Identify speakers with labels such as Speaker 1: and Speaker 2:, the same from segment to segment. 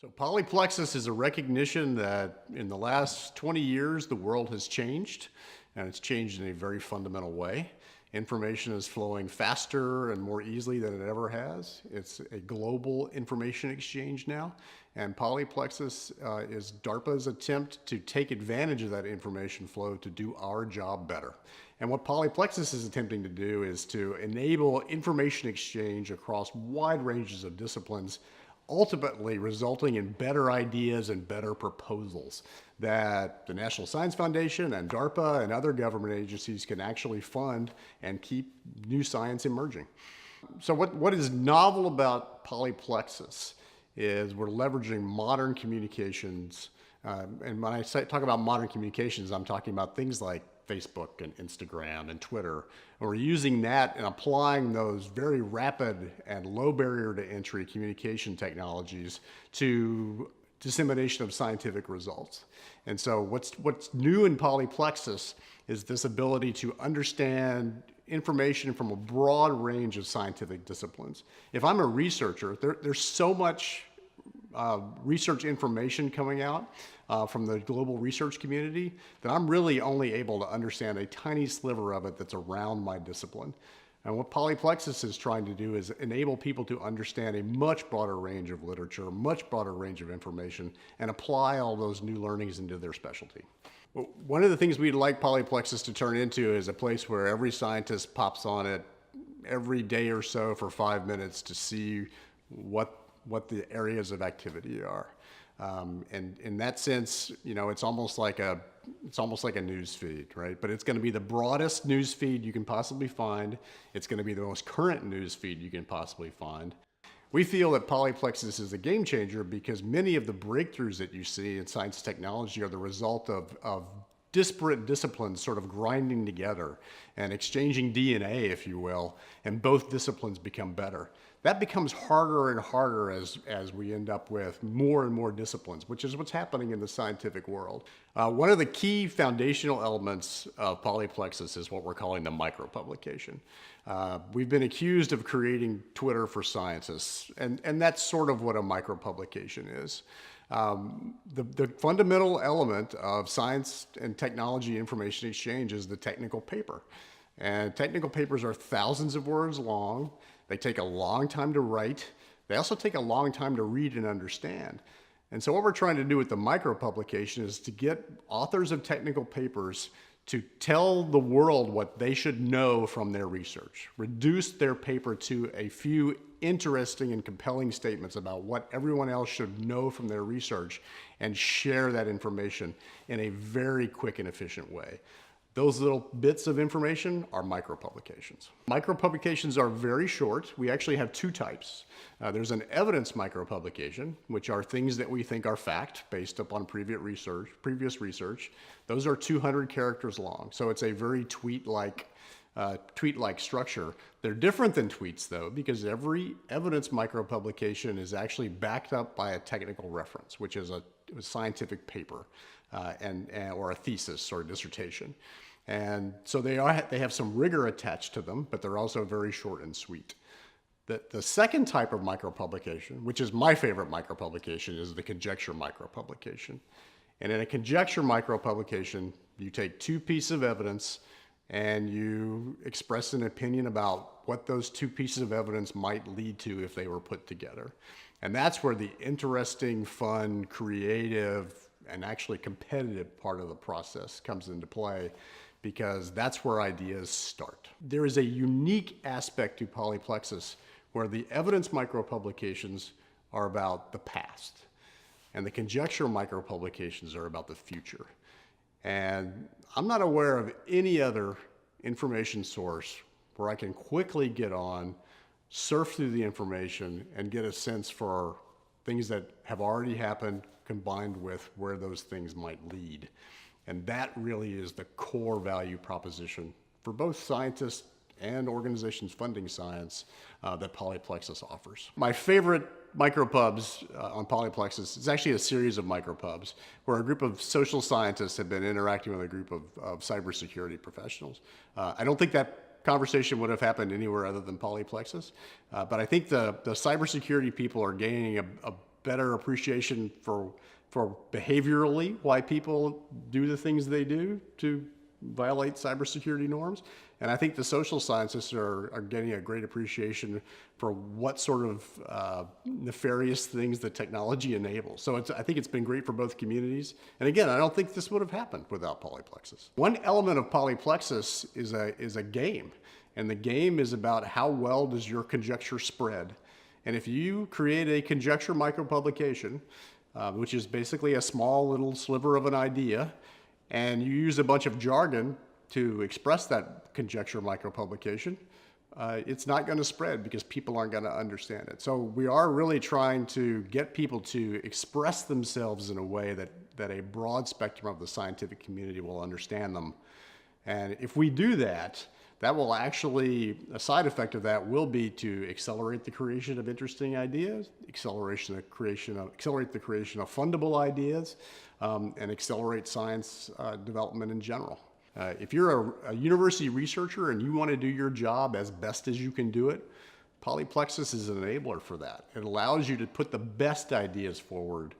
Speaker 1: So Polyplexus is a recognition that in the last 20 years, the world has changed, and it's changed in a very fundamental way. Information is flowing faster and more easily than it ever has. It's a global information exchange now, and Polyplexus is DARPA's attempt to take advantage of that information flow to do our job better. And what Polyplexus is attempting to do is to enable information exchange across wide ranges of disciplines, ultimately resulting in better ideas and better proposals that the National Science Foundation and DARPA and other government agencies can actually fund and keep new science emerging. So what is novel about Polyplexus is we're leveraging modern communications. And when I talk about modern communications, I'm talking about things like Facebook and Instagram and Twitter. And we're using that and applying those very rapid and low barrier to entry communication technologies to dissemination of scientific results. And so what's new in Polyplexus is this ability to understand information from a broad range of scientific disciplines. If I'm a researcher, there's so much research information coming out from the global research community that I'm really only able to understand a tiny sliver of it that's around my discipline. And what Polyplexus is trying to do is enable people to understand a much broader range of literature, much broader range of information, and apply all those new learnings into their specialty. Well, one of the things we'd like Polyplexus to turn into is a place where every scientist pops on it every day or so for 5 minutes to see what the areas of activity are. And in that sense, you know, it's almost like a news feed, right? But it's going to be the broadest news feed you can possibly find. It's going to be the most current news feed you can possibly find. We feel that Polyplexus is a game changer because many of the breakthroughs that you see in science and technology are the result of disparate disciplines sort of grinding together and exchanging DNA, if you will, and both disciplines become better. That becomes harder and harder as we end up with more and more disciplines, which is what's happening in the scientific world. One of the key foundational elements of Polyplexus is what we're calling the micropublication. We've been accused of creating Twitter for scientists, and that's sort of what a micropublication is. The fundamental element of science and technology information exchange is the technical paper. And technical papers are thousands of words long. They take a long time to write. They also take a long time to read and understand. And so what we're trying to do with the micropublication is to get authors of technical papers to tell the world what they should know from their research, reduce their paper to a few interesting and compelling statements about what everyone else should know from their research, and share that information in a very quick and efficient way. Those little bits of information are micropublications. Micropublications are very short. We actually have two types. There's an evidence micropublication, which are things that we think are fact based upon previous research. Those are 200 characters long, so it's a very tweet-like structure. They're different than tweets, though, because every evidence micropublication is actually backed up by a technical reference, which is a scientific paper or a thesis or a dissertation. And so they have some rigor attached to them, but they're also very short and sweet. The second type of micropublication, which is my favorite micropublication, is the conjecture micropublication. And in a conjecture micropublication, you take two pieces of evidence and you express an opinion about what those two pieces of evidence might lead to if they were put together. And that's where the interesting, fun, creative, and actually competitive part of the process comes into play, because that's where ideas start. There is a unique aspect to Polyplexus where the evidence micropublications are about the past and the conjecture micropublications are about the future. And I'm not aware of any other information source where I can quickly get on, surf through the information, and get a sense for things that have already happened combined with where those things might lead. And that really is the core value proposition for both scientists and organizations funding science that Polyplexus offers. My favorite micropubs on Polyplexus is actually a series of micropubs where a group of social scientists have been interacting with a group of cybersecurity professionals. I don't think that conversation would have happened anywhere other than Polyplexus, but I think the cybersecurity people are gaining a better appreciation for behaviorally why people do the things they do to violate cybersecurity norms. And I think the social scientists are getting a great appreciation for what sort of nefarious things that technology enables. So I think it's been great for both communities. And again, I don't think this would have happened without Polyplexus. One element of Polyplexus is a game. And the game is about how well does your conjecture spread. And if you create a conjecture micropublication, which is basically a small little sliver of an idea, and you use a bunch of jargon to express that conjecture micropublication, it's not going to spread because people aren't going to understand it. So we are really trying to get people to express themselves in a way that a broad spectrum of the scientific community will understand them. And if we do that, that will actually, a side effect of that will be to accelerate the creation of interesting ideas, accelerate the creation of fundable ideas, and accelerate science development in general. If you're a university researcher and you want to do your job as best as you can do it, Polyplexus is an enabler for that. It allows you to put the best ideas forward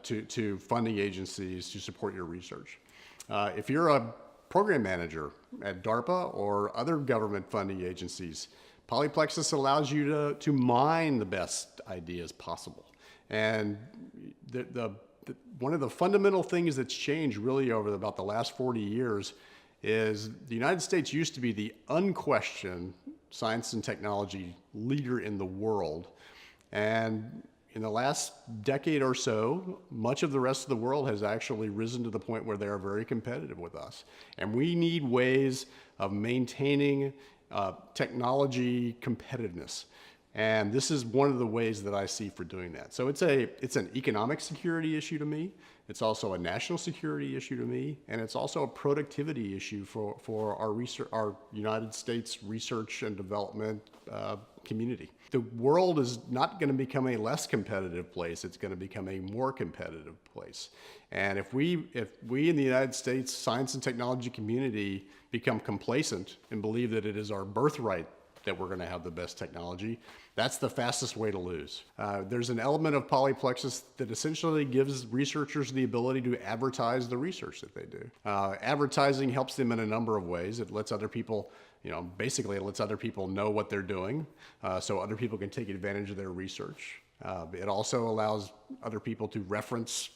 Speaker 1: to funding agencies to support your research. If you're a program manager at DARPA or other government funding agencies, Polyplexus allows you to mine the best ideas possible. And one of the fundamental things that's changed really over about the last 40 years is the United States used to be the unquestioned science and technology leader in the world. And in the last decade or so, much of the rest of the world has actually risen to the point where they are very competitive with us. And we need ways of maintaining technology competitiveness. And this is one of the ways that I see for doing that. So it's an economic security issue to me. It's also a national security issue to me. And it's also a productivity issue for our United States research and development community. The world is not going to become a less competitive place. It's going to become a more competitive place. And if we in the United States science and technology community become complacent and believe that it is our birthright that we're going to have the best technology, that's the fastest way to lose. There's an element of Polyplexus that essentially gives researchers the ability to advertise the research that they do. Advertising helps them in a number of ways. It lets other people, basically it lets other people know what they're doing, so other people can take advantage of their research. It also allows other people to reference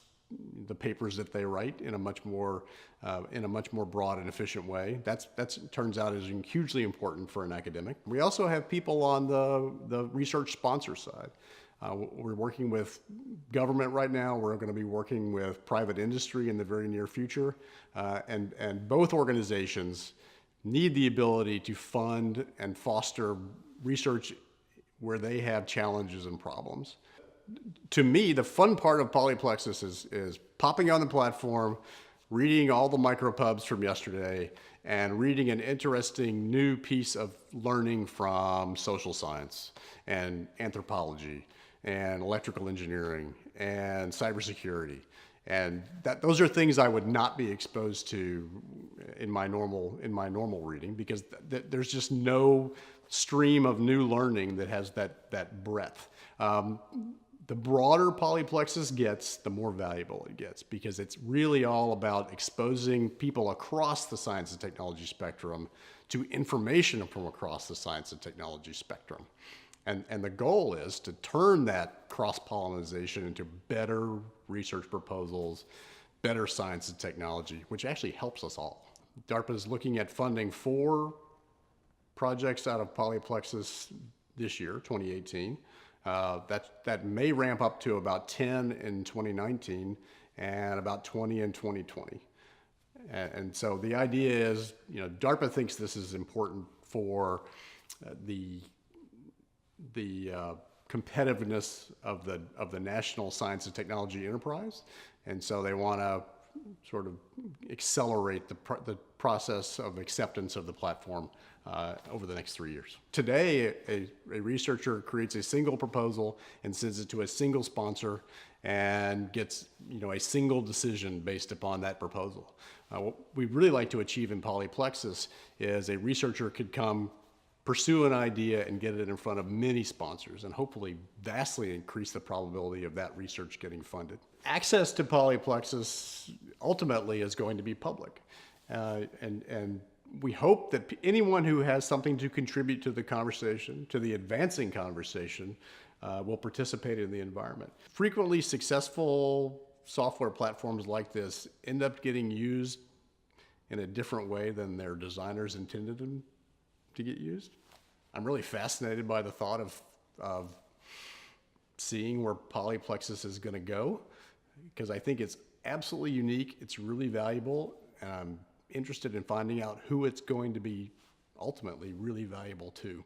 Speaker 1: the papers that they write in a much more broad and efficient way. That turns out is hugely important for an academic. We also have people on the research sponsor side. We're working with government right now. We're going to be working with private industry in the very near future, and both organizations need the ability to fund and foster research where they have challenges and problems. To me, the fun part of Polyplexus is popping on the platform, reading all the micropubs from yesterday, and reading an interesting new piece of learning from social science and anthropology and electrical engineering and cybersecurity. And those are things I would not be exposed to in my normal reading, because there's just no stream of new learning that has that breadth. The broader Polyplexus gets, the more valuable it gets, because it's really all about exposing people across the science and technology spectrum to information from across the science and technology spectrum. And the goal is to turn that cross-pollination into better research proposals, better science and technology, which actually helps us all. DARPA is looking at funding 4 projects out of Polyplexus this year, 2018. That may ramp up to about 10 in 2019 and about 20 in 2020. And so the idea is, DARPA thinks this is important for the competitiveness of the national science and technology enterprise, and so they want to sort of accelerate the process of acceptance of the platform over the next 3 years. Today, a researcher creates a single proposal and sends it to a single sponsor and gets a single decision based upon that proposal. What we'd really like to achieve in Polyplexus is a researcher could come pursue an idea and get it in front of many sponsors and hopefully vastly increase the probability of that research getting funded. Access to Polyplexus ultimately is going to be public. And we hope that anyone who has something to contribute to the conversation, to the advancing conversation, will participate in the environment. Frequently successful software platforms like this end up getting used in a different way than their designers intended them to get used. I'm really fascinated by the thought of seeing where Polyplexus is going to go, because I think it's absolutely unique, it's really valuable, and I'm interested in finding out who it's going to be ultimately really valuable to.